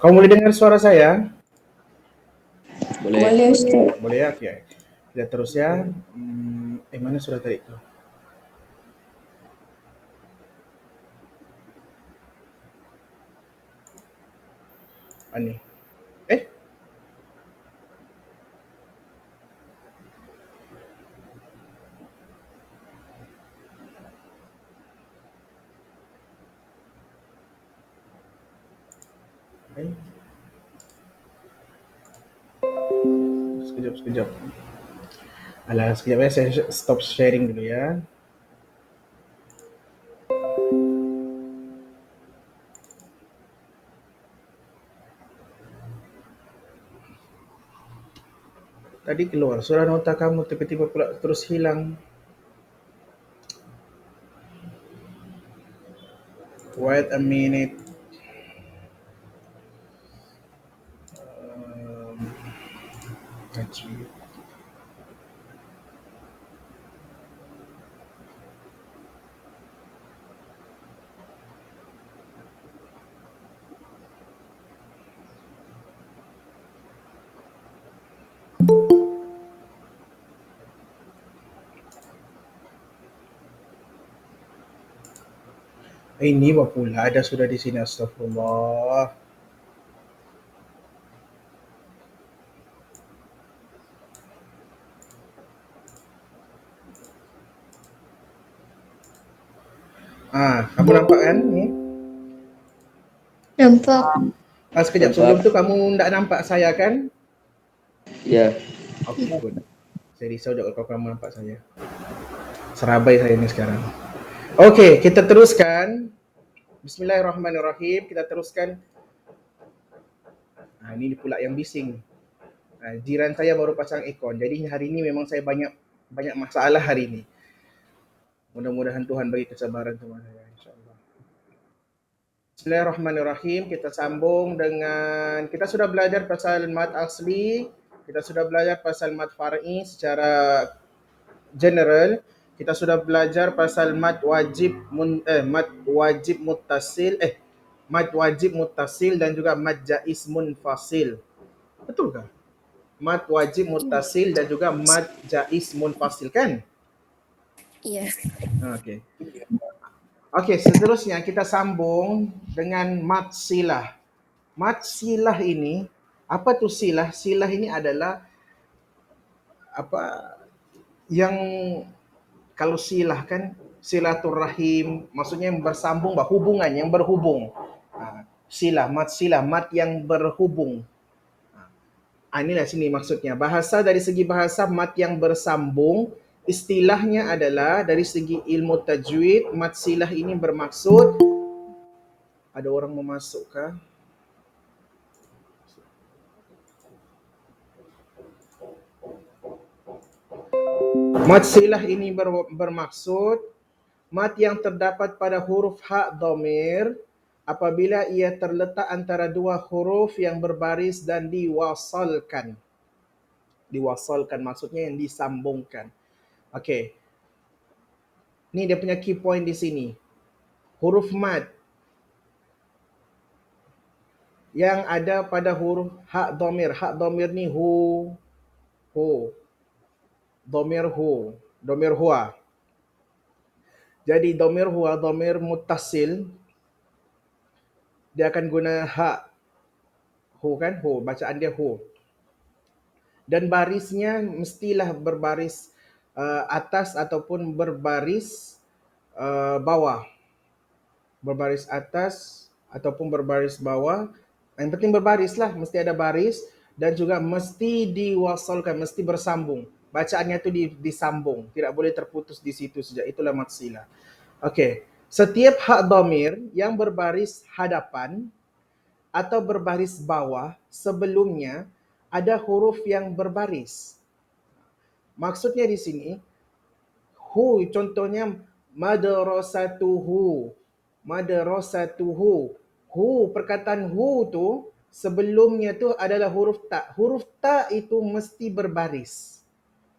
Kau boleh dengar suara saya? Boleh. Boleh Ustaz. Boleh ya? Oke. Kita terus ya. Mana suara tadi tuh? Ani. Eh? Eh? Sekejap. Alah, sekejap ya. Saya stop sharing dulu ya. Tadi keluar suara nota kamu tiba-tiba pula terus hilang. Wait a minute. That's weird. Ini pula ada sudah di sini, astagfirullah. Kamu nampak kan ni? Nampak. Sekejap, Nampak. sebelum tu kamu tak nampak saya kan? Ya. Oke, good. Saya risau juga kalau kamu nampak saya. Serabai saya ini sekarang. Oke, kita teruskan. Bismillahirrahmanirrahim. Kita teruskan. Ini pula yang bising. Jiran saya baru pasang aircon. Jadi hari ini memang saya banyak masalah hari ini. Mudah-mudahan Tuhan bagi kesabaran sama saya, insyaAllah. Bismillahirrahmanirrahim. Kita sambung dengan, kita sudah belajar pasal mad asli, kita sudah belajar pasal mad far'i secara general. Kita sudah belajar pasal mad wajib muttasil, mad wajib muttasil dan juga mad jaiz munfasil. Betul kah? Mad wajib muttasil dan juga mad jaiz munfasil kan? Iya. Okey, seterusnya kita sambung dengan mad silah. Mad silah ini, apa tu silah? Silah ini adalah apa yang, kalau silah kan silaturrahim, maksudnya yang bersambung, hubungan yang berhubung. Silah, mad yang berhubung. Inilah sini maksudnya. Bahasa, dari segi bahasa, mad yang bersambung. Istilahnya adalah dari segi ilmu tajwid, mad silah ini bermaksud, ada orang memasuk kah? Mad silah ini bermaksud mad yang terdapat pada huruf ha dhamir apabila ia terletak antara dua huruf yang berbaris dan diwasalkan. Diwasalkan maksudnya yang disambungkan. Okey. Ni dia punya key point di sini. Huruf mad yang ada pada huruf ha dhamir. Ha dhamir ni hu. Dhamir hu. Dhamir huwa. Jadi dhamir huwa, dhamir muttasil, dia akan guna ha. Hu kan? Hu. Bacaan dia hu. Dan barisnya mestilah berbaris atas ataupun berbaris bawah. Berbaris atas ataupun berbaris bawah. Yang penting berbaris lah. Mesti ada baris. Dan juga mesti diwasalkan, mesti bersambung. Bacaannya tu disambung. Tidak boleh terputus di situ saja. Itulah mad silah. Okey. Setiap ha dhamir yang berbaris hadapan atau berbaris bawah sebelumnya ada huruf yang berbaris. Maksudnya di sini, hu, contohnya madrasatuhu. Madrasatuhu. Hu, perkataan hu tu sebelumnya tu adalah huruf ta. Huruf ta itu mesti berbaris.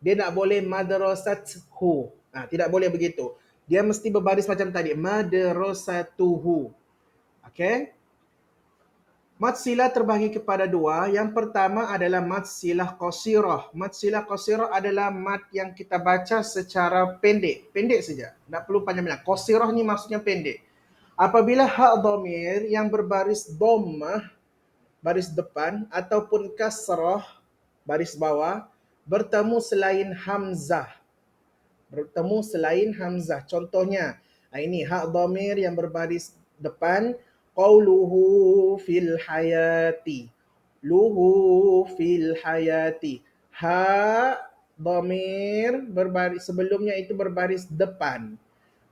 Dia tak boleh madrasathu. Tidak boleh begitu. Dia mesti berbaris macam tadi. Madrasatuhu. Okey? Mad silah terbahagi kepada dua. Yang pertama adalah mad silah qasirah. Mad silah qasirah adalah mad yang kita baca secara pendek. Pendek saja. Tak perlu panjang-panjang. Qasirah ni maksudnya pendek. Apabila hak dhamir yang berbaris dhammah, baris depan, ataupun kasrah, baris bawah, bertemu selain hamzah. Bertemu selain hamzah. Contohnya, ini hak dhamir yang berbaris depan, qauluhu fil hayati. Luhu fil hayati. Ha dhamir berbaris sebelumnya itu berbaris depan.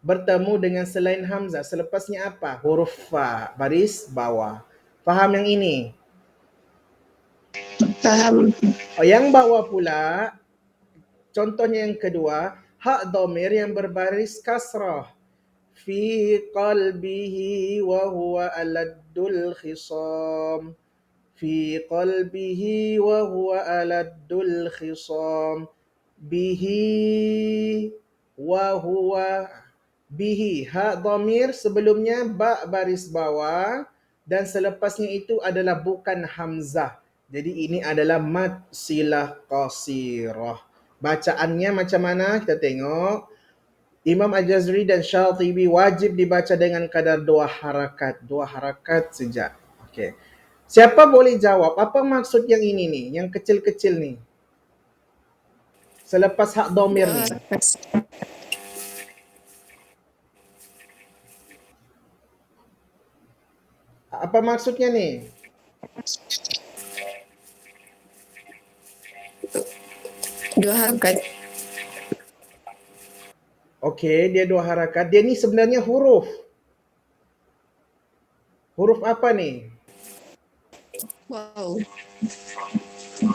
Bertemu dengan selain hamzah. Selepasnya apa? Huruf fa, baris bawah. Faham yang ini? Faham. Yang bawah pula, contohnya yang kedua, hak dhamir yang berbaris kasrah. Fi qalbihi wa huwa aladdul khisam. Fi qalbihi wa huwa aladdul khisam. Bihi wa huwa. Bihi, hak dhamir sebelumnya ba baris bawah dan selepasnya itu adalah bukan hamzah. Jadi ini adalah mad silah qasirah. Bacaannya macam mana? Kita tengok. Imam Al-Jazri dan Syatibi wajib dibaca dengan kadar 2 harakat. 2 harakat saja. Okey. Siapa boleh jawab apa maksud yang ini nih? Yang kecil-kecil nih. Selepas hak dhamir ni. Apa maksudnya ni? Dua harakat. Okey, dia 2 harakat. Dia ni sebenarnya huruf. Huruf apa ni? Wow.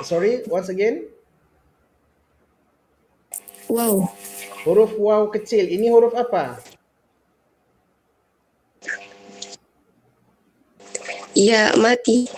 Sorry, once again. Wow. Huruf waw kecil. Ini huruf apa? Ya, mati.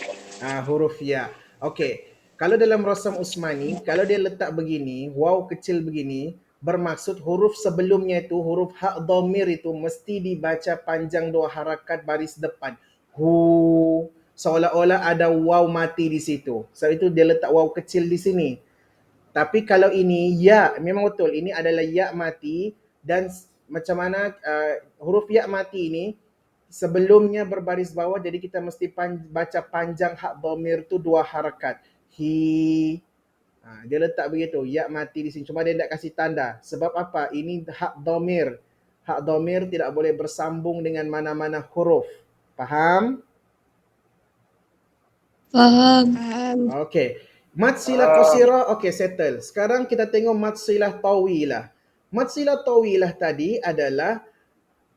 Huruf ya. Okey. Kalau dalam Rasam Usmani, kalau dia letak begini, waw kecil begini, bermaksud huruf sebelumnya itu, huruf hak dhamir itu mesti dibaca panjang 2 harakat baris depan. Hu. Seolah-olah ada waw mati di situ. Sebab itu dia letak waw kecil di sini. Tapi kalau ini ya, memang betul. Ini adalah ya mati dan macam mana huruf ya mati ini sebelumnya berbaris bawah, jadi kita mesti baca panjang hak dhamir tu 2 harakat. Hi. Dia letak begitu, ya mati di sini. Cuma dia tak kasih tanda. Sebab apa? Ini hak dhamir. Hak dhamir tidak boleh bersambung dengan mana-mana huruf. Faham? Faham. Okey. Mad silah qasirah, okey, settle. Sekarang kita tengok mad silah tawilah. Mad silah tawilah tadi adalah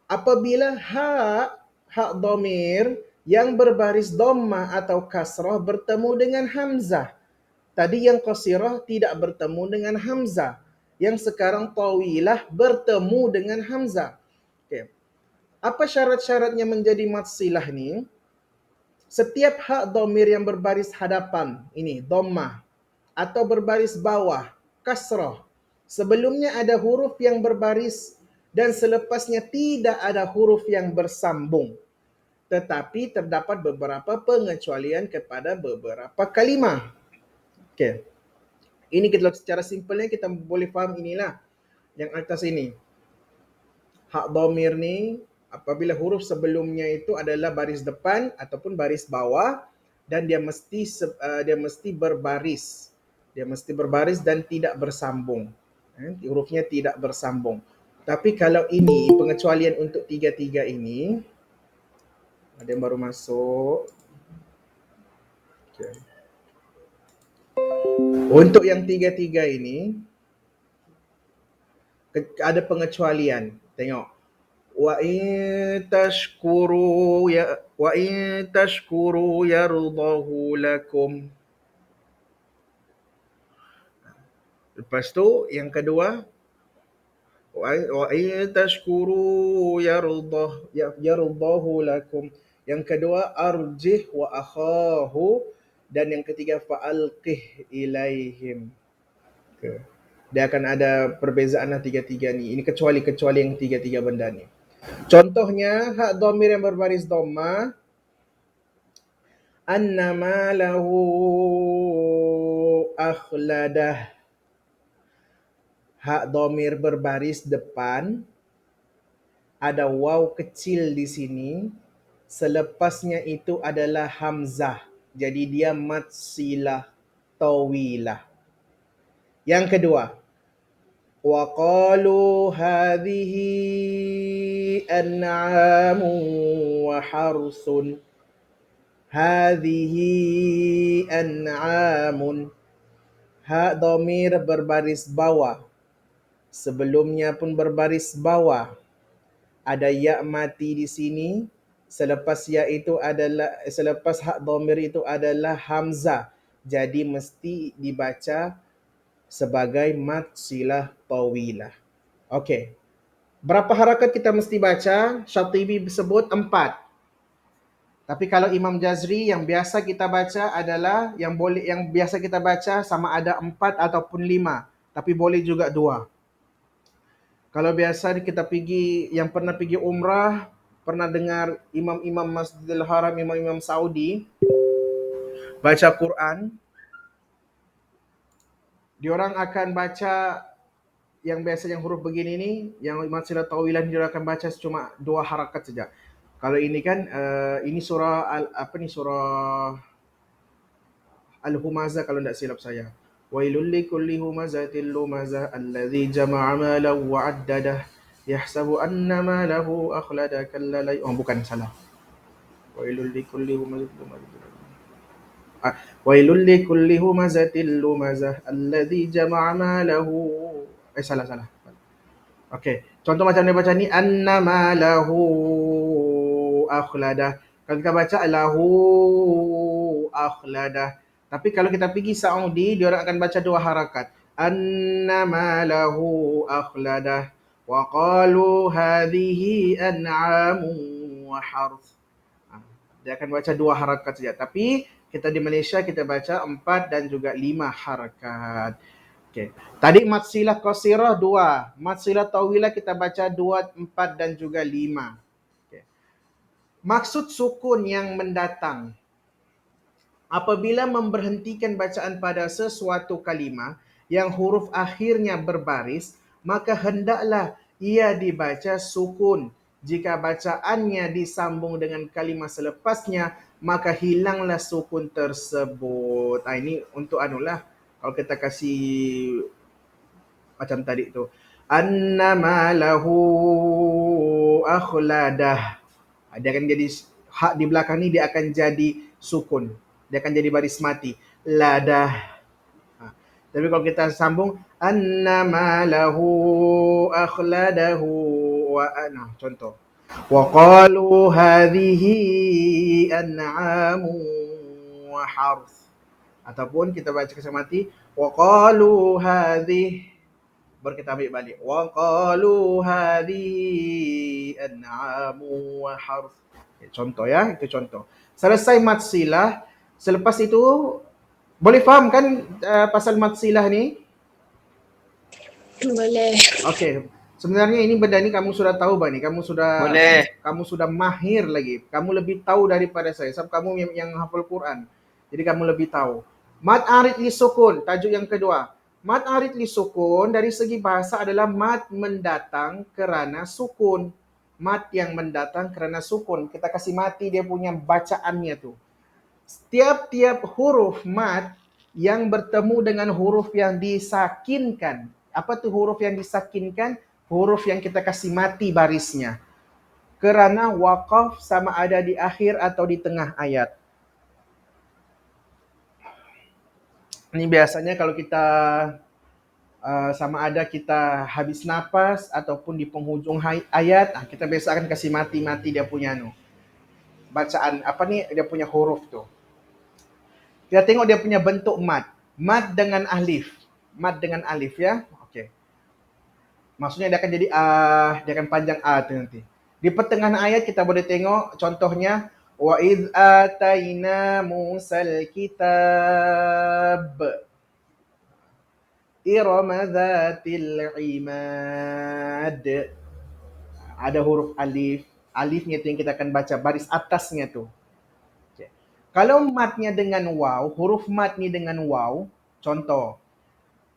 apabila hak dhamir yang berbaris dhammah atau kasrah bertemu dengan hamzah. Tadi yang qasirah tidak bertemu dengan hamzah. Yang sekarang tawilah bertemu dengan hamzah. Okey. Apa syarat-syaratnya menjadi mad silah ni? Setiap hak dhamir yang berbaris hadapan, ini dhammah, atau berbaris bawah, kasrah, sebelumnya ada huruf yang berbaris dan selepasnya tidak ada huruf yang bersambung. Tetapi terdapat beberapa pengecualian kepada beberapa kalimah. Okey. Ini kita secara simpelnya kita boleh faham inilah yang atas ini. Hak dhamir ni apabila huruf sebelumnya itu adalah baris depan ataupun baris bawah dan dia mesti berbaris. Dia mesti berbaris dan tidak bersambung. Hurufnya tidak bersambung. Tapi kalau ini pengecualian untuk tiga-tiga ini, ada yang baru masuk. Okay. Untuk yang tiga-tiga ini ada pengecualian. Tengok. Wa in tashkuru yardahu lakum. Lepas tu yang kedua, wa in tashkuru yardahu lakum. Yang kedua, arjih wa akhahu, dan yang ketiga fa'alqih ilaihim. Okay. Dia akan ada perbezaan lah tiga-tiga ni. Ini kecuali yang tiga-tiga benda ni. Contohnya hak dhamir yang berbaris dhammah Annama lahu akhladah. Hak dhamir berbaris depan, ada waw kecil di sini. Selepasnya itu adalah hamzah. Jadi dia mad silah tawilah. Yang kedua, wa qalu hadhihi an'amu wa harsun. Hadhihi an'amun. Hak dhamir berbaris bawah. Sebelumnya pun berbaris bawah. Ada ya mati di sini. Selepas hak dhamir itu adalah hamzah. Jadi mesti dibaca sebagai mad silah tawilah. Okey. Berapa harakat kita mesti baca? Syatibi sebut 4. Tapi kalau Imam Jazri yang biasa kita baca adalah yang biasa kita baca sama ada 4 ataupun 5, tapi boleh juga 2. Kalau biasa kita yang pernah pergi umrah, pernah dengar imam-imam Masjidil Haram, imam-imam Saudi baca Quran, diorang akan baca yang biasa yang huruf begini ni, yang mad silah tawilah ni diorang akan baca cuma 2 harakat saja. Kalau ini kan ini surah surah Al-Humazah kalau tidak silap saya. Wailul likulli humazatil lumazah alladzi jama'a malan wa 'addadah yahsabu anna malahu akhlada kalla la. Oh, bukan, salah. Wailul likulli humazatil lumazah. Wailul likulli humazatil lumazah alladzi jama'a malahu. Salah. Okey. Contoh macam dia baca ni, annama lahu akhladah. Kalau kita baca lahu akhladah. Tapi kalau kita pergi Saudi, dia orang akan baca 2 harakat. Annama lahu akhladah wa qalu hadhihi an'amu wa harth. Dia akan baca 2 harakat saja. Tapi kita di Malaysia kita baca 4 dan juga 5 harakat. Okay. Tadi mad silah qasirah 2, mad silah tawilah kita baca 2, 4 dan juga 5. Okay. Maksud sukun yang mendatang. Apabila memberhentikan bacaan pada sesuatu kalimah yang huruf akhirnya berbaris, maka hendaklah ia dibaca sukun. Jika bacaannya disambung dengan kalimah selepasnya, maka hilanglah sukun tersebut. Ini untuk kalau kita kasih macam tadi tu, annama lahu akhladah, dia akan jadi hak di belakang ni dia akan jadi sukun, dia akan jadi baris mati, ladah. Tapi kalau kita sambung annama lahu akhladahu wa ana, contoh, wa qalu hadhihi an'amu wa harth, ataupun kita baca kesan mati wa qalu hadhihi, baru kita ambil balik wa qalu hadhihi an'amu wa harth. Contoh ya, itu contoh. Selesai mad silah, selepas itu boleh faham kan pasal mad silah ni? Boleh. Okey. Sebenarnya ini benda ni kamu sudah tahu Bani, kamu sudah mahir lagi. Kamu lebih tahu daripada saya sebab kamu yang hafal Quran. Jadi kamu lebih tahu. Mad arid li sukun, tajuk yang kedua. Mad arid li sukun dari segi bahasa adalah mad mendatang kerana sukun. Mad yang mendatang kerana sukun. Kita kasih mati dia punya bacaannya tu. Tiap-tiap huruf mad yang bertemu dengan huruf yang disakinkan. Apa tu huruf yang disakinkan? Huruf yang kita kasih mati barisnya. Kerana waqaf sama ada di akhir atau di tengah ayat. Ini biasanya kalau kita sama ada kita habis nafas ataupun di penghujung ayat, kita biasa akan kasih mati-mati dia punya bacaan, dia punya huruf tu. Kita tengok dia punya bentuk mad. Mad dengan alif. Mad dengan alif ya. Okey. Maksudnya dia akan jadi dia akan panjang tu nanti. Di pertengahan ayat kita boleh tengok contohnya wa idz ataina musal kitab irama dzatil imad. Ada huruf alif. Alifnya tu yang kita akan baca baris atasnya tu. Okay. Kalau matnya dengan waw, huruf mat ni dengan waw, contoh.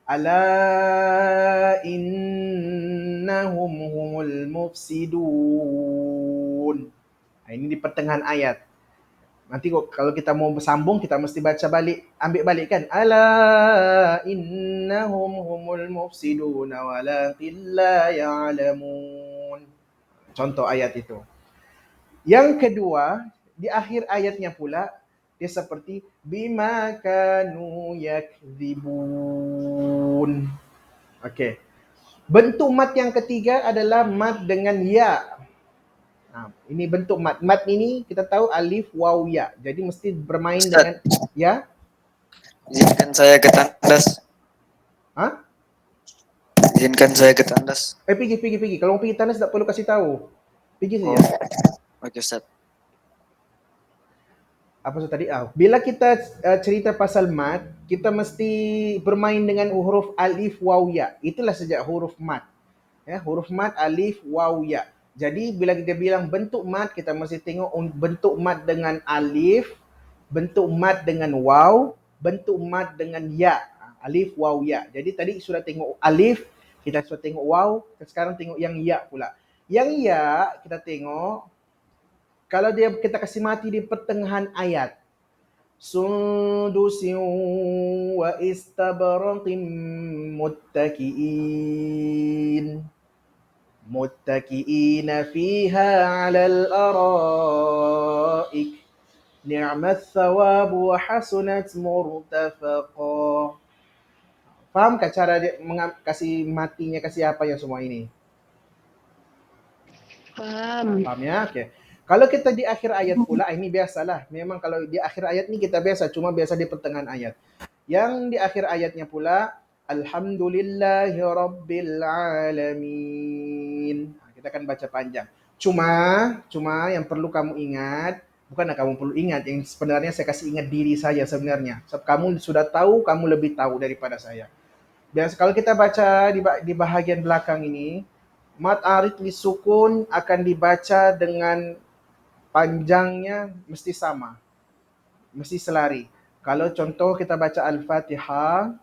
Ala innahum humul mufsidun. Ini di pertengahan ayat. Nanti kalau kita mau bersambung, kita mesti baca balik, ambil balik kan. Ala innahum humul mufsidun walakin la ya'lamun. Contoh ayat itu. Yang kedua, di akhir ayatnya pula, dia seperti bima kanu yakdzibun. Okey. Bentuk mat yang ketiga adalah mat dengan ya. Ini bentuk mat. Mat ini kita tahu alif, waw, ya. Jadi mesti bermain Ustaz, dengan ya. izinkan saya ke tandas. Hah? Izinkan saya ke tandas. Pergi. Kalau mau pergi tandas tak perlu kasih tahu. Pergi saja. Oke, Ustaz. Apa tu tadi? Bila kita cerita pasal mat, kita mesti bermain dengan huruf alif, waw, ya. Itulah sejak huruf mat. Ya, huruf mat alif, waw, ya. Jadi bila kita bilang bentuk mat, kita mesti tengok bentuk mat dengan alif, bentuk mat dengan waw, bentuk mat dengan ya. Alif, waw, ya. Jadi tadi sudah tengok alif, kita sudah tengok waw, sekarang tengok yang ya pula. Yang ya kita tengok kalau kita kasih mati di pertengahan ayat. Sundusin wa istabraqin muttaki'in. Muttaki'ina fiha 'alal araik. Ni'mat thawabu wa hasunat murtafaqa. Fahamkah cara dia kasih matinya, kasih apa yang semua ini? Faham. Faham ya? Okey. Kalau kita di akhir ayat pula, ini biasalah. Memang kalau di akhir ayat ni kita biasa, cuma biasa di pertengahan ayat. Yang di akhir ayatnya pula, Alhamdulillahi Rabbil Alamin. Kita akan baca panjang. Cuma yang perlu kamu ingat, bukanlah kamu perlu ingat, yang sebenarnya saya kasih ingat diri saya sebenarnya. Sebab kamu sudah tahu, kamu lebih tahu daripada saya. Biasa kalau kita baca di bahagian belakang ini, mat arid li sukun akan dibaca dengan panjangnya mesti sama. Mesti selari. Kalau contoh kita baca Al-Fatihah,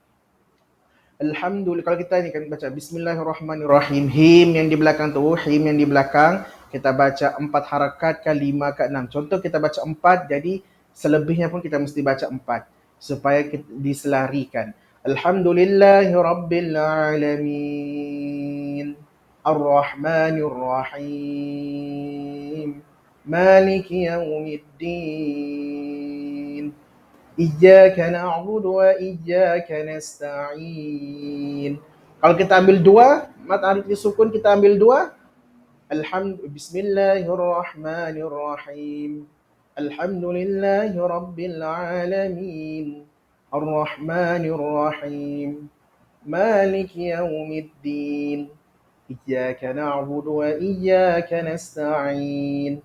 Alhamdulillah, kalau kita ni kan baca Bismillahirrahmanirrahim, him yang di belakang tu, him yang di belakang, kita baca 4 harakat ke 5 ke 6. Contoh kita baca 4, jadi selebihnya pun kita mesti baca 4 supaya diselarikan. Alhamdulillahirabbil alamin. Ar-Rahmanir Rahim. Maliki yaumiddin. Iyyaka na'budu wa iyyaka nasta'in. Kalau kita ambil dua, mat alif disukun kita ambil dua. Bismillahirrahmanirrahim. Alhamdulillahi rabbil alamin. Ar-Rahmanir Rahim. Maliki yaumiddin. Iyyaka na'budu wa iyyaka nasta'in.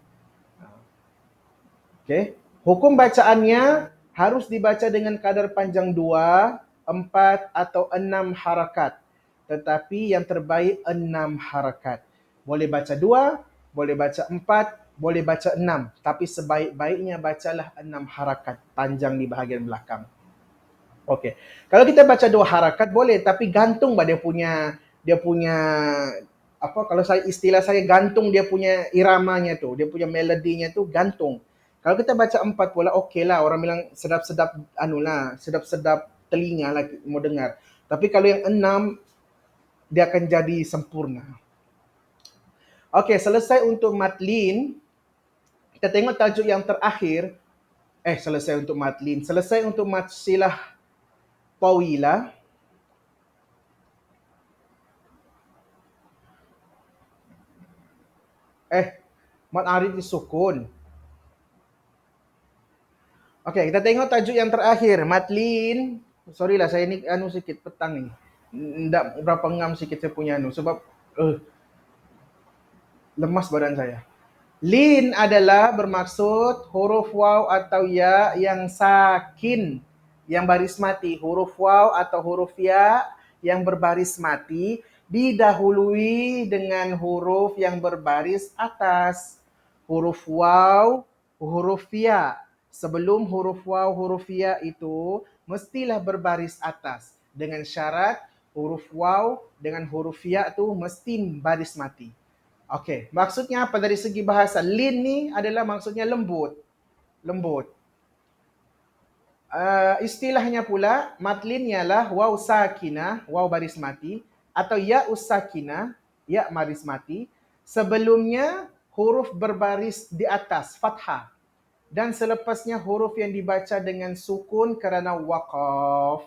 Okey. Hukum bacaannya harus dibaca dengan kadar panjang 2, 4 atau 6 harakat. Tetapi yang terbaik 6 harakat. Boleh baca 2, boleh baca 4, boleh baca 6. Tapi sebaik-baiknya bacalah 6 harakat panjang di bahagian belakang. Okey. Kalau kita baca 2 harakat boleh, tapi gantung dia punya apa, kalau saya istilah saya gantung dia punya iramanya tu, dia punya melodinya tu gantung. Kalau kita baca 4 pula okeylah, orang bilang sedap-sedap sedap-sedap telinga lah mau dengar. Tapi kalau yang 6 dia akan jadi sempurna. Okey, selesai untuk matlin. Kita tengok tajuk yang terakhir. Selesai untuk matlin. Selesai untuk matsilah tawilah. Mat arid disukun. Okey, kita tengok tajuk yang terakhir, matlin. Sorry lah, saya ni sikit petang ni. Ndak berapa ngam sikit saya punya sebab lemas badan saya. Lin adalah bermaksud huruf waw atau ya yang sakin, yang baris mati. Huruf waw atau huruf ya yang berbaris mati didahului dengan huruf yang berbaris atas. Huruf waw, huruf ya. sebelum huruf waw, huruf ya itu mestilah berbaris atas. Dengan syarat huruf waw dengan huruf ya tu mesti baris mati. Okey, maksudnya apa dari segi bahasa? Lin ni adalah maksudnya lembut. Lembut. Istilahnya pula, matlin ialah waw sakinah, waw baris mati, atau ya sakinah, ya baris mati. Sebelumnya huruf berbaris di atas, fathah. Dan selepasnya huruf yang dibaca dengan sukun kerana waqaf.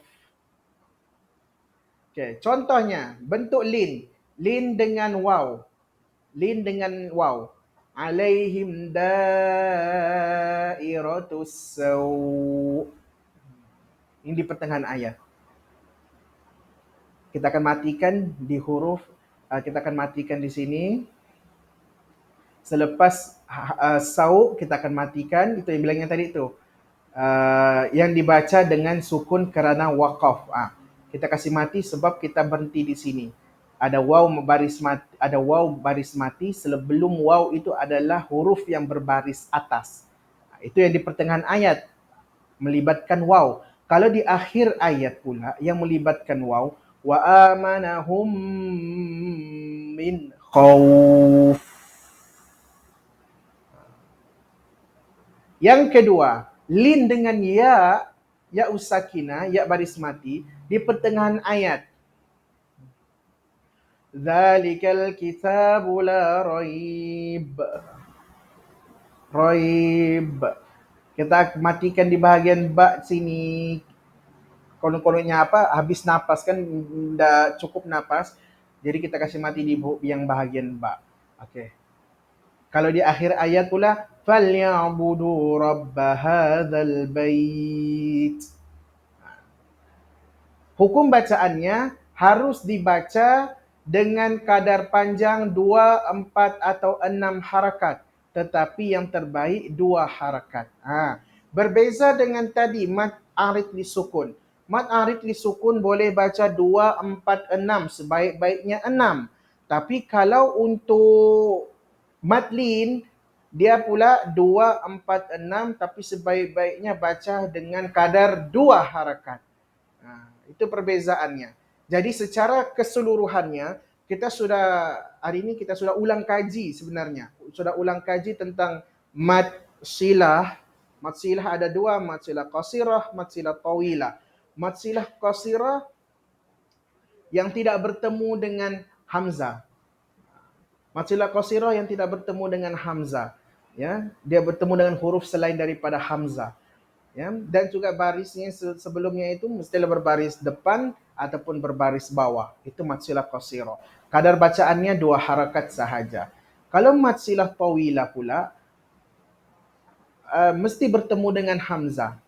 Okay. Contohnya, bentuk lin. Lin dengan waw. Lin dengan waw. Alaihim dairatus saw. Ini di pertengahan ayat. Kita akan matikan di huruf, kita akan matikan di sini. Selepas saw, kita akan matikan, itu yang bilangnya tadi tu. Yang dibaca dengan sukun kerana waqaf. Kita kasih mati sebab kita berhenti di sini. Ada waw baris mati, sebelum waw itu adalah huruf yang berbaris atas. Itu yang di pertengahan ayat melibatkan waw. Kalau di akhir ayat pula yang melibatkan waw, wa amanahum min khauf. Yang kedua, lin dengan ya sakinah, ya baris mati di pertengahan ayat. Zalikal kitabu la raib. Raib. Kita matikan di bahagian ba sini. Konon-kononnya apa? Habis napas kan, dah cukup napas. Jadi kita kasih mati di yang bahagian ba. Okey. Kalau di akhir ayat pula, falyabudu rabb hadzal bait. Hukum bacaannya harus dibaca dengan kadar panjang 2, 4 atau 6 harakat. Tetapi yang terbaik 2 harakat. Berbeza dengan tadi mad arid li sukun. Mad arid li sukun boleh baca 2, 4, 6. Sebaik-baiknya 6. Tapi kalau untuk mad lin, dia pula 2, 4, 6. Tapi sebaik-baiknya baca dengan kadar 2 harakat. Itu perbezaannya. Jadi secara keseluruhannya, hari ini kita sudah ulang kaji sebenarnya. Sudah ulang kaji tentang mad silah. Mad silah ada 2, mad silah qasirah, mad silah tawilah. Mad silah qasirah yang tidak bertemu dengan hamzah. Mad silah qasirah yang tidak bertemu dengan hamzah. Ya, dia bertemu dengan huruf selain daripada hamzah. Ya, dan juga barisnya sebelumnya itu mestilah berbaris depan ataupun berbaris bawah. Itu mad silah qasirah. Kadar bacaannya 2 harakat sahaja. Kalau mad silah tawilah pula, mesti bertemu dengan hamzah.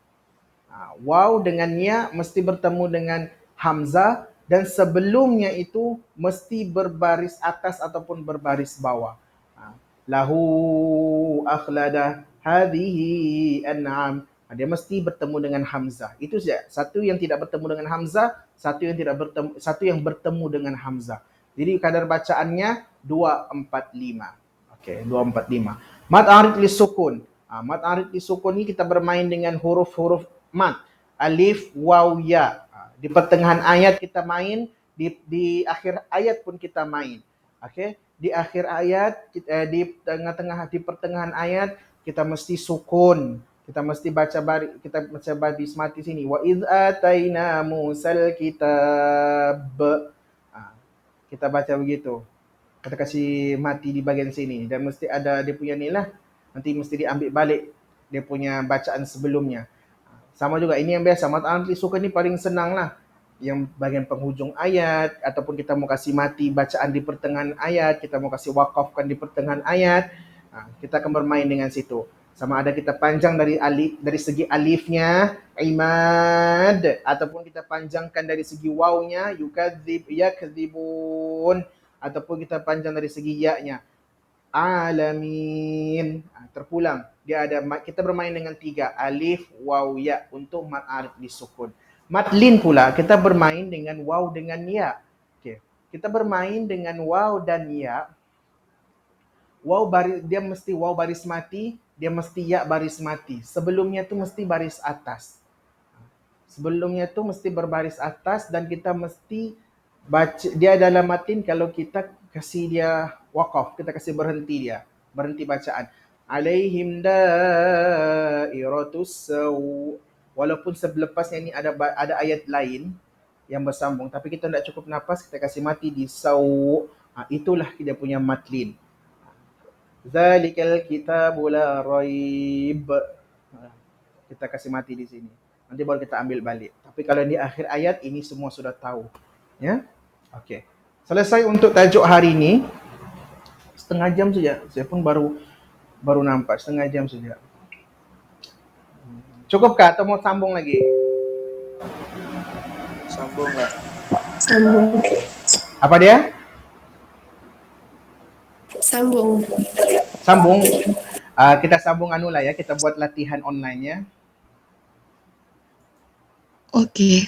Waw dengan ya mesti bertemu dengan hamzah, dan sebelumnya itu mesti berbaris atas ataupun berbaris bawah. Lahu akhlada hadhihi an'am. Dia mesti bertemu dengan hamzah. Itu saja. Satu yang tidak bertemu dengan hamzah, satu yang bertemu dengan hamzah. Jadi kadar bacaannya 2, 4, 5. Okey, 2, 4, 5. Mad arid li sukun. Mad arid li sukun ni kita bermain dengan huruf-huruf mad. Alif, waw, ya. Di pertengahan ayat kita main, di akhir ayat pun kita main. Okey, di akhir ayat, di pertengahan ayat kita mesti sukun. Kita mesti baca baris mati sini. Wa idz ataina Musal kitab. Kita baca begitu. Kita kasih mati di bahagian sini, dan mesti ada dia punya ni lah. Nanti mesti diambil balik dia punya bacaan sebelumnya. Sama juga ini yang biasa. Mad arid li sukun ni paling senang lah. Yang bahagian penghujung ayat, ataupun kita mau kasih mati bacaan di pertengahan ayat, kita mau kasih waqafkan di pertengahan ayat, kita akan bermain dengan situ. Sama ada kita panjang dari segi alifnya, imad, ataupun kita panjangkan dari segi wawnya, yakdzibun, ataupun kita panjang dari segi ya-nya, alamin. Terpulang. Kita bermain dengan 3, alif, waw, ya untuk mad arid li sukun. Mad lin pula kita bermain dengan waw dengan ya. Okey. Kita bermain dengan waw dan ya dia mesti waw baris mati, dia mesti ya baris mati. Sebelumnya tu mesti baris atas. Sebelumnya tu mesti berbaris atas dan kita mesti baca dia dalam matin. Kalau kita kasih dia waqaf, kita kasih berhenti dia, berhenti bacaan. Alaihim dairatus saw. Walaupun sebelepasnya ini ada ayat lain yang bersambung, tapi kita tidak cukup nafas, kita kasih mati di saw. Itulah dia punya matlin. Zalikal kitabu la raib. Kita kasih mati di sini. Nanti baru kita ambil balik. Tapi kalau di akhir ayat ini semua sudah tahu. Ya? Okey. Selesai untuk tajuk hari ini. Setengah jam saja. Saya pun baru nampak setengah jam saja. Cukupkah atau mau sambung lagi? Sambung lah. Sambung. Apa dia? Sambung. Sambung. Kita sambung anu lah ya. Kita buat latihan online ya. Okey.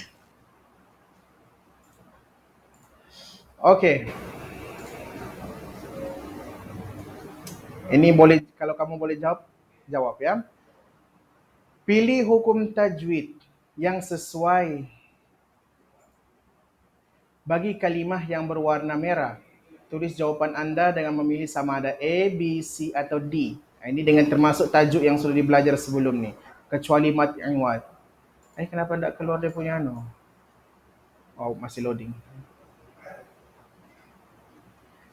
Okey. Ini boleh, kalau kamu boleh jawab ya. Pilih hukum tajwid yang sesuai bagi kalimah yang berwarna merah. Tulis jawapan anda dengan memilih sama ada A, B, C atau D. Ini dengan termasuk tajuk yang sudah dibelajar sebelum ni. Kecuali mat i'wad. Kenapa tak keluar dia punya anu? Oh, masih loading.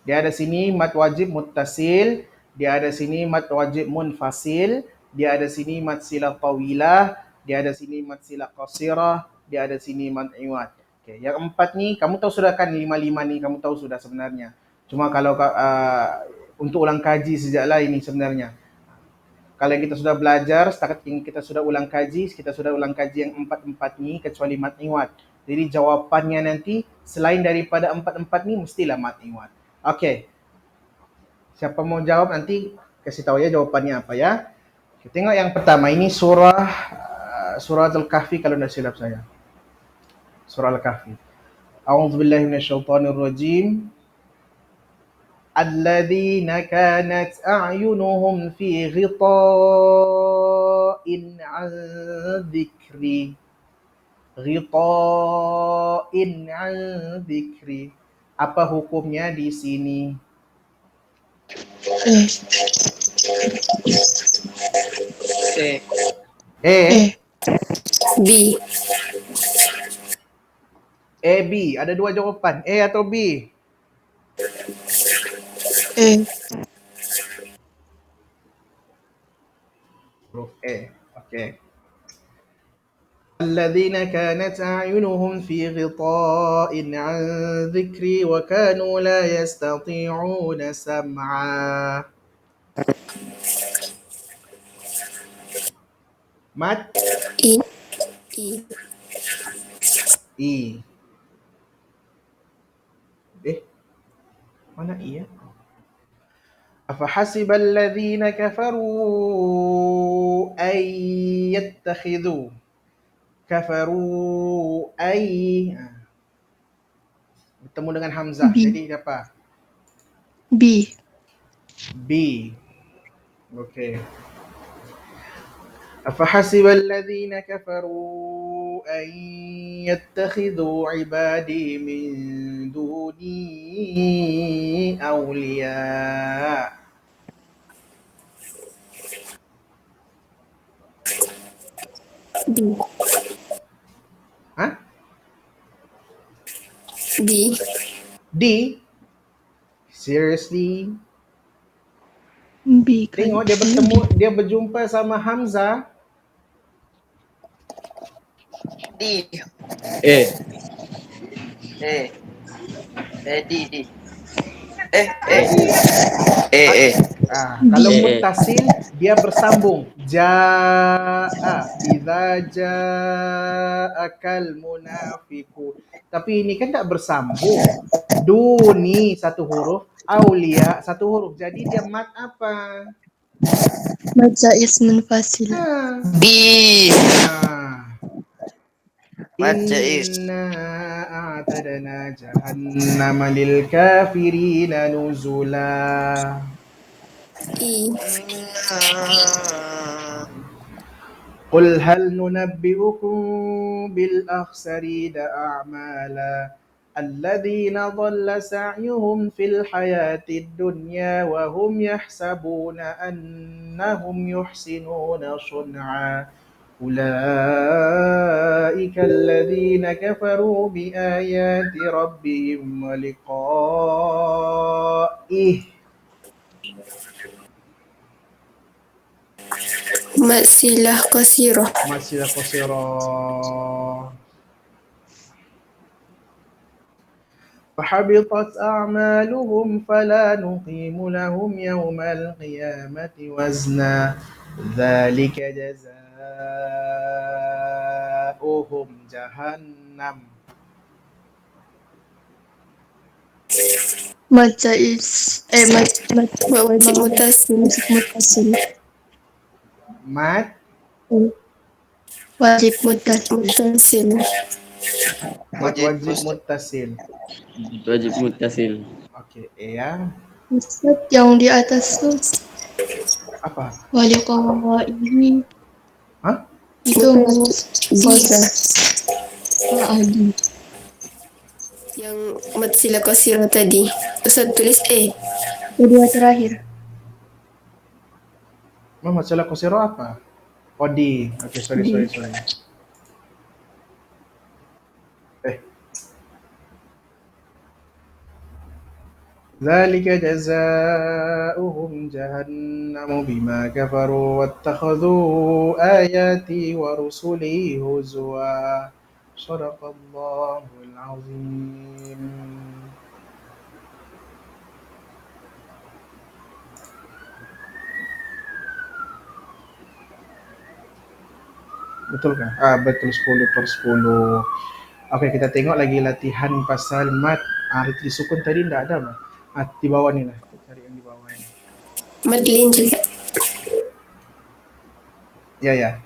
Dia ada sini mat wajib muttasil, dia ada sini mat wajib munfasil, dia ada sini mat silah tawilah, dia ada sini mat silah qasirah, dia ada sini mat i'wad. Okey, yang empat ni kamu tahu sudah kan, lima ni kamu tahu sudah sebenarnya. Cuma kalau untuk ulang kaji sejaklah ini sebenarnya. Kalau kita sudah belajar, setakat ini kita sudah ulang kaji yang empat-empat ni kecuali mat i'wad. Jadi jawapannya nanti selain daripada empat-empat ni mestilah mat i'wad. Okey. Siapa mau jawab nanti kasih tahu ya jawapannya apa ya. Kita tengok yang pertama, ini surah Al-Kahfi kalau tidak silap saya. Surah Al-Kahfi. A'udzubillahi minasyaitonirrajim. Alladzina kanat a'yunuhum fi ghita'in 'an dzikri. Ghita'in 'an dzikri. Apa hukumnya di sini? B. A, B. Ada dua jawapan, A atau B? Huruf A. Okey. الذين كانت أعينهم في غطاء عن ذكري وكانوا لا يستطيعون سمعا. Mat E. E. Mana E ya? أفحسب الذين كفروا أن يتخذوا kafaru ai bertemu dengan hamzah. B. Jadi apa? B. B. Okey. أفحسب الذين كفروا أن يتخذوا عبادي من دوني أولياء. B. D. D. Seriously? B. Tengok dia berjumpa sama Hamzah. D. A. D. Kalau A. muttasil dia bersambung. Jaa, idza ja'akal munafiqun. Tapi ini kan tak bersambung. Duni satu huruf, aulia satu huruf. Jadi dia mat apa? Mad jaiz munfasil. B. Inna a'tadna jahannama lil kafirina nuzula. E. قل هل ننبئكم بالأخسرين أعمالا الذين ضل سعيهم في الحياة الدنيا وهم يحسبون أنهم يحسنون صنعا أولئك الذين كفروا بآيات ربهم ولقائه. Matsilah qasirah. Masih qasira. فحبطت أعمالهم فلا نقيم لهم يوم القيامة وزنا ذلك جزاؤهم جهنم. Mad wajib mutasil. Mat Wajib mutasil. wajib muttasil. Wajib mutasil. Oke, ya. Ustaz, yang di atas tuh Apa? waliqaihi Hah? itu kosa. Adi. Yang matsilah qasirah tadi. Ustaz tulis E. Kedua terakhir. Mama salah qasira apa? Odi. Oke, sorry. ذلك جزاؤهم جهنم بما كفروا واتخذوا آياتي ورسلي هزوا صدق الله العظيم. Betul kan? Betul, 10/10. Oke, kita tengok lagi latihan pasal mat. Riti sukun tadi enggak ada, Bang. Di bawah ni lah. Cari yang di bawah ini. Madlin juga. Ya.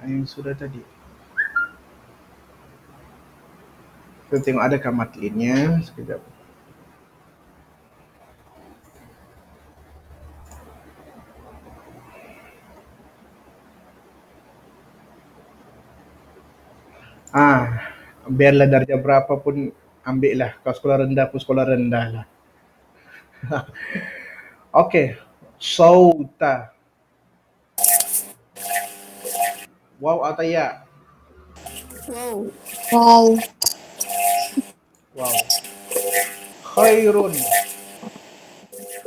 Yang sudah tadi. Kita tengok adakah matlinnya. Sekejap. Biarlah darjah berapa pun ambil lah. Kalau sekolah rendah pun sekolah rendah lah. Okey. Sauta. Waw atau ya? Wow. Khairun.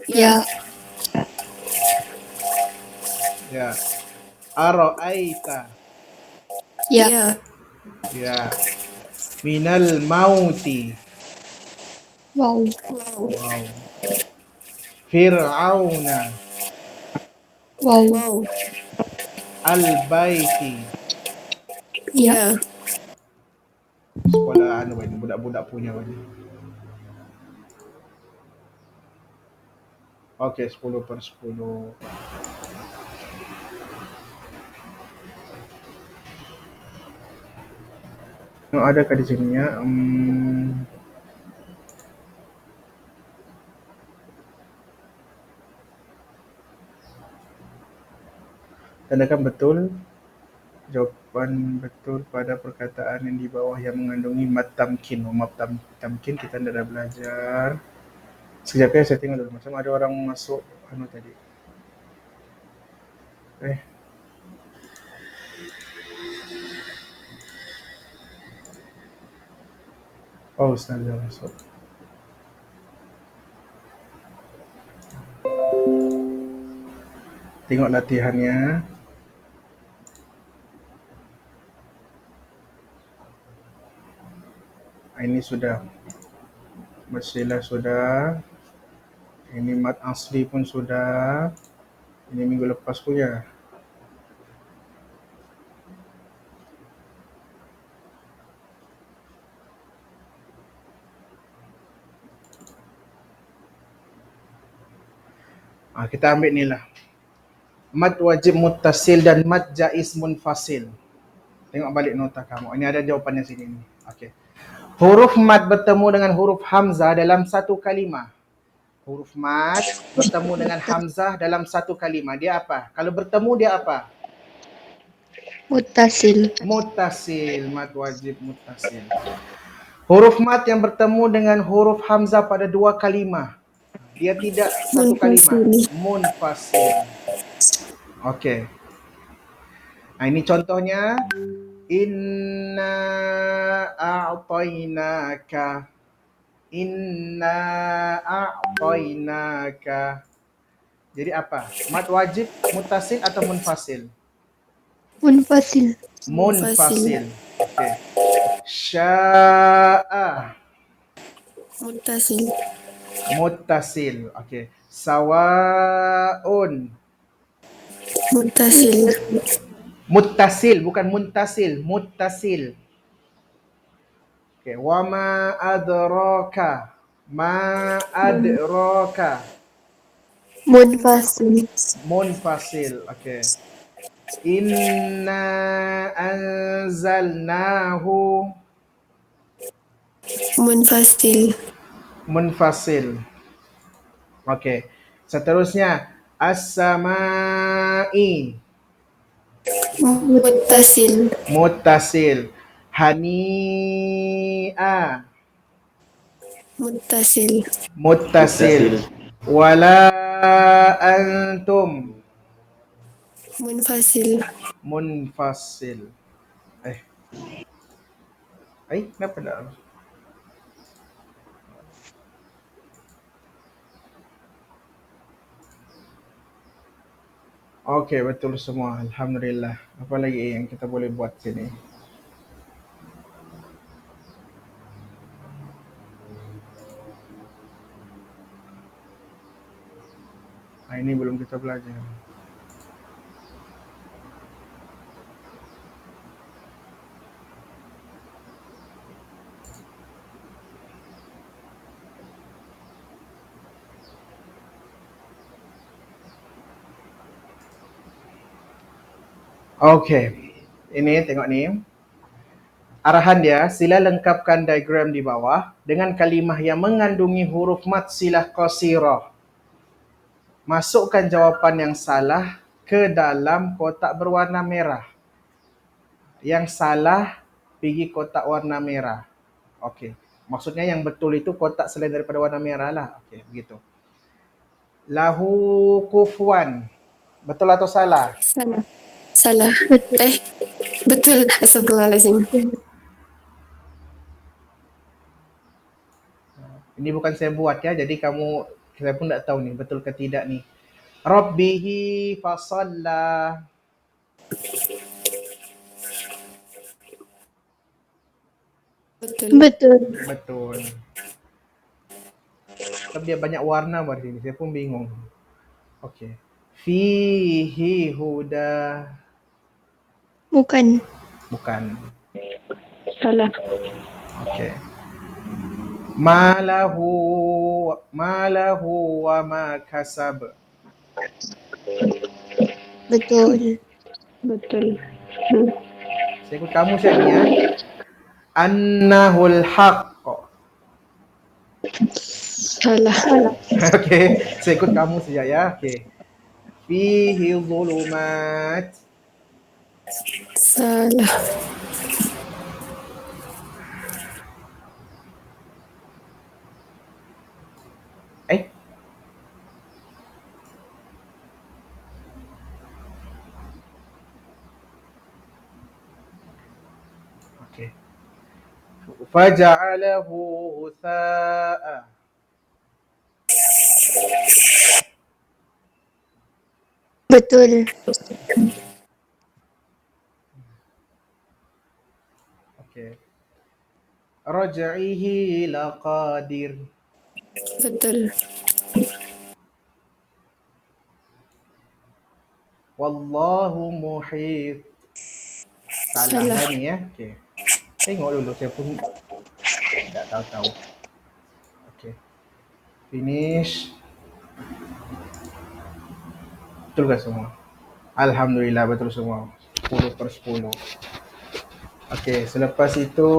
Ya. Ara'aita. Ya. Minal mauti. Wow. Fir'auna. Wow. Al-baiti. Ya. Sekolah budak-budak punya bani. Okey, 10/10. Adakah di sini ya? Tandakan betul. Jawapan betul pada perkataan yang di bawah yang mengandungi mad tamkin. Tamkin kita dah belajar. Sekejap ya, saya tengok dulu. Macam ada orang masuk tadi. Ustaz dah masuk. Tengok latihannya. Ini sudah. Masilah sudah. Ini mat asli pun sudah. Ini minggu lepas punya. Kita ambil ni lah. Mad wajib muttasil dan mad jaiz munfasil. Tengok balik nota kamu. Ini ada jawapannya sini nih. Okey. Huruf mad bertemu dengan huruf hamzah dalam satu kalimah. Huruf mad bertemu dengan hamzah dalam satu kalimah. Dia apa? Kalau bertemu dia apa? Muttasil. Muttasil. Mad wajib muttasil. Huruf mad yang bertemu dengan huruf hamzah pada dua kalimah. Dia tidak satu kalimah. Munfasil. Okey. Nah, ini contohnya. Inna a'tainaka. Inna a'tainaka. Jadi apa? Mad wajib, muttasil atau munfasil? Munfasil. Munfasil. Okey. Sya'a. Muttasil. Muttasil. Okey. Sawa'un. Muttasil. Muttasil, bukan muntasil. Muttasil. Okey. Wa ma adraka. Ma adraka. Munfasil. Munfasil. Okey. Inna anzalnahu. Munfasil. Munfasil. Okey. Seterusnya as-sama'i. Muttasil. Muttasil. Hani'a. Muttasil. Muttasil. Wala antum. Munfasil. Munfasil. Kenapa tak? Okey, betul semua. Alhamdulillah. Apa lagi yang kita boleh buat sini? Ini belum kita belajar. Okey. Ini tengok ni. Arahan dia, sila lengkapkan diagram di bawah dengan kalimah yang mengandungi huruf mad silah qasirah. Masukkan jawapan yang salah ke dalam kotak berwarna merah. Yang salah pergi kotak warna merah. Okey. Maksudnya yang betul itu kotak selain daripada warna merah lah. Okey, begitu. Lahu kufuwan. Betul atau salah? Salah. Salah. Betul. Astagfirullahaladzim. Ini bukan saya buat ya, jadi saya pun tak tahu ni betul ke tidak ni. Rabbihi fasalla. Betul. Betul. Tapi dia banyak warna pada sini, saya pun bingung. Okey. Fihi huda. Bukan. Bukan. Salah. Okey. Malahu wa ma kasab. Betul. Betul. Saya ikut kamu saya ni ya. Annahul haqq. Salah. Okey, saya ikut kamu saja ya. Okey. Fihi zulumat. Salah. Okey. Faja'alahu hutha'a. Betul. Okey. Raj'ihi laqadir. Betul. Wallahu muhit. Salah ni ya. Okey. Tengok dulu, saya pun tak tahu. Okey. Finish. Betul ke semua? Alhamdulillah betul semua. 10/10. Okey, selepas itu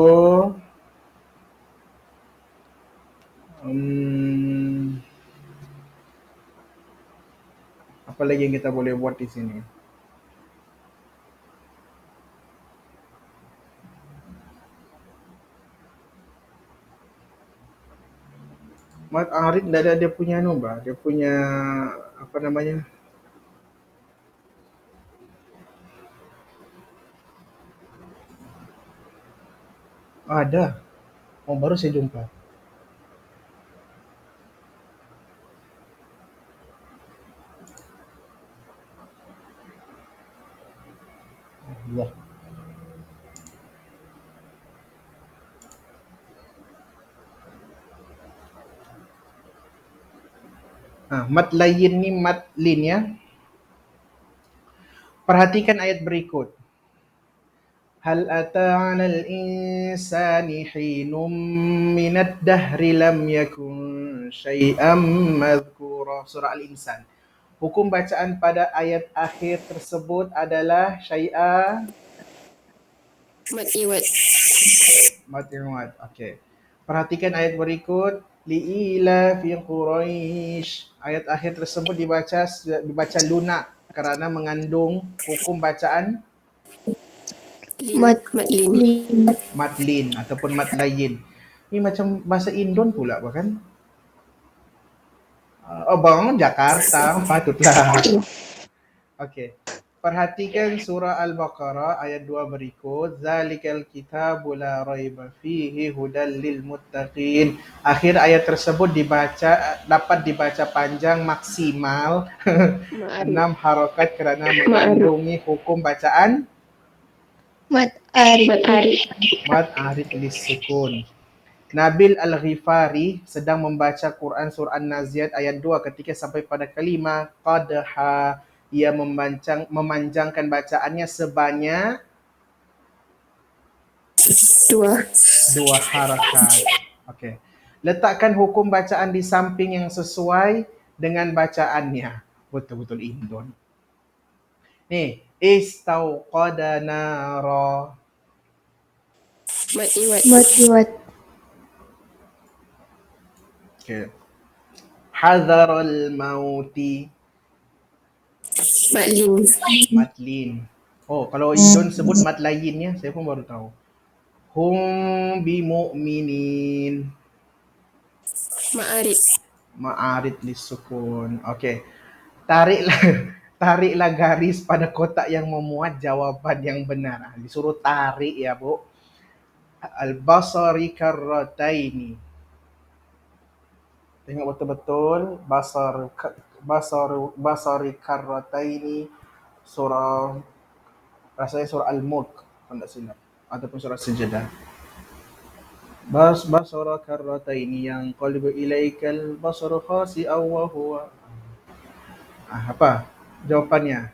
apa lagi yang kita boleh buat di sini? Mat Arif dah ada dia punya dia punya apa namanya? Ada. Oh, baru saya jumpa. Allah. Mat lain ni mat lin ya. Perhatikan ayat berikut. Hal ata 'alal insani hinum minad dahri lam yakun syai'am madhkura. Surah Al-Insan. Hukum bacaan pada ayat akhir tersebut adalah syai'a Mat iwat. Mati'at. Okey. Perhatikan ayat berikut. Li'ila fi Quraisy. Ayat akhir tersebut dibaca lunak kerana mengandung hukum bacaan Mat lin. matlin ataupun matlayin. Ini macam bahasa Indon pula bahkan. Oh, bang Jakarta patutlah. Okey. Perhatikan surah Al-Baqarah ayat 2 berikut. Zalikal kitabu la raiba fihi hudal lil muttaqin. Akhir ayat tersebut dapat dibaca panjang maksimal 6 harakat kerana mengandungi hukum bacaan Mat arif. mad arid lisukun. Nabil Al-Ghifari sedang membaca Quran surah An-Naziat ayat 2 ketika sampai pada kalimah qadha. Ia memanjangkan bacaannya sebanyak 2 harakat. Okey. Letakkan hukum bacaan di samping yang sesuai dengan bacaannya. Betul-betul Indon. Ni, istauqada nara. Mat iwat. Okey. Hadharal mauti. Matlin. Oh, kalau Indon sebut mat lainnya, saya pun baru tahu. Hum bimu'minin. Ma'arid lisukun. Okey. Tariklah garis pada kotak yang memuat jawapan yang benar. Disuruh tarik ya, Bu. Al-basari karrataini. Tengok betul-betul basari karrataini, surah rasanya surah Al-Mulk kalau tak silap ataupun surah Sajadah. Basara karrataini yang qalbu ilaikal basaru khasi'aw wa huwa. Apa jawapannya?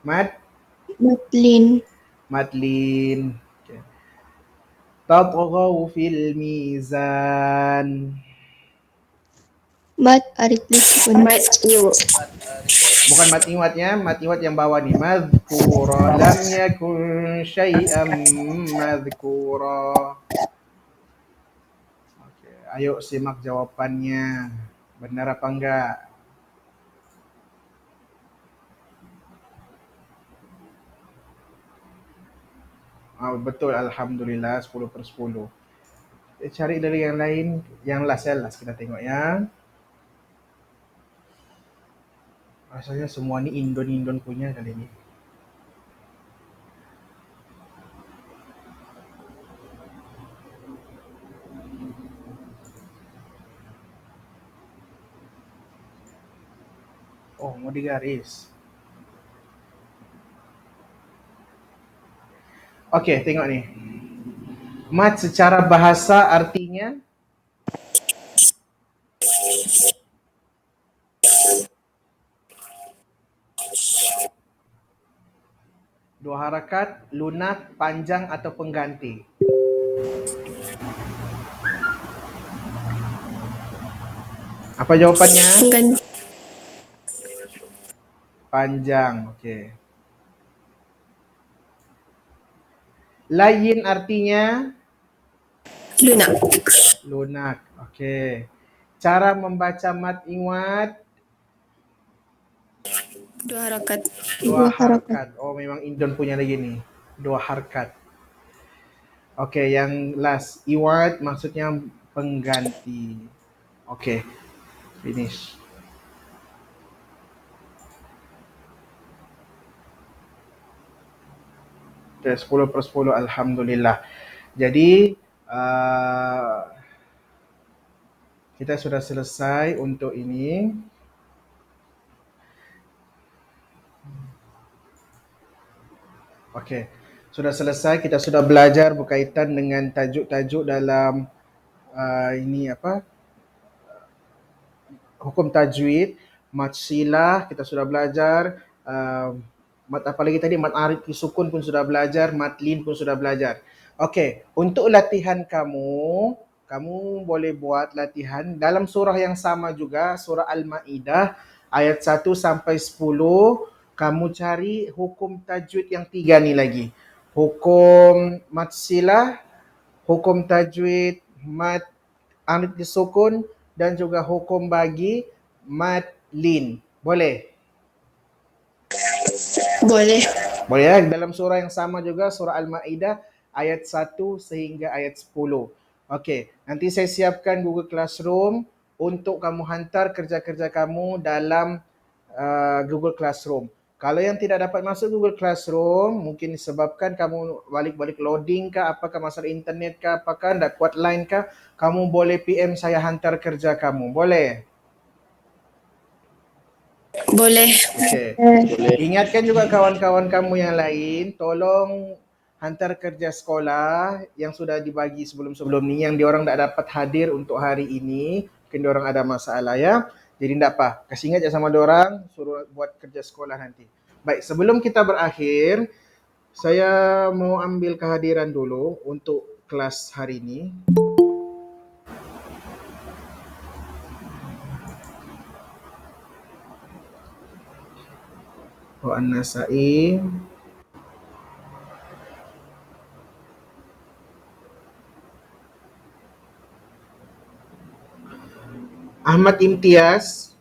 Matlin. Okay. Tatghaw fil mizan. Mat arid lisukun. Bukan mat iwat yang bawah ni. Madhkura lam yakun syai'am madhkura. Okay. Ayo simak jawapannya. Benar apa enggak? Betul, Alhamdulillah 10/10. Cari dari yang lain, yang last kita tengok ya. Rasanya semua ni Indon punya kali ni. Oh, mau digaris. Okey, tengok ni. Mat secara bahasa artinya dua harakat, lunak, panjang atau pengganti. Apa jawapannya? Panjang. Okey. Layin artinya Lunak. lunak. Okey. Cara membaca mat iwat 2 harakat. dua harkat. Oh, memang Indon punya lagi nih. 2 harkat. Okey, yang last iwat maksudnya pengganti. Okey, finish. Okay, 10/10 alhamdulillah. Jadi kita sudah selesai untuk ini. Okey. Sudah selesai, kita sudah belajar berkaitan dengan tajuk-tajuk dalam ini apa? Hukum tajwid, mat silah kita sudah belajar, mat apa lagi tadi, mat arid sukun pun sudah belajar, mat lin pun sudah belajar. Okey, untuk latihan kamu, kamu boleh buat latihan dalam surah yang sama juga, surah Al-Maidah ayat 1 sampai 10, kamu cari hukum tajwid yang 3 ni lagi. Hukum mat silah, hukum tajwid mat arid disukun dan juga hukum bagi mat lin. Boleh? Boleh. Boleh ya? Dalam surah yang sama juga, surah Al-Maidah ayat 1 sehingga ayat 10. Okey, nanti saya siapkan Google Classroom untuk kamu hantar kerja-kerja kamu dalam Google Classroom. Kalau yang tidak dapat masuk Google Classroom, mungkin disebabkan kamu balik-balik loading kah, apakah masalah internet kah, apakah tak kuat line kah, kamu boleh PM saya hantar kerja kamu. Boleh? Boleh. Okey. Boleh. Ingatkan juga kawan-kawan kamu yang lain, tolong hantar kerja sekolah yang sudah dibagi sebelum-sebelum ni, yang diorang tak dapat hadir untuk hari ini, mungkin diorang ada masalah ya. Jadi tak apa, kasih ingat je sama diorang, suruh buat kerja sekolah nanti. Baik, sebelum kita berakhir, saya mau ambil kehadiran dulu untuk kelas hari ini. An-Nasa'i, Ahmad Imtiaz,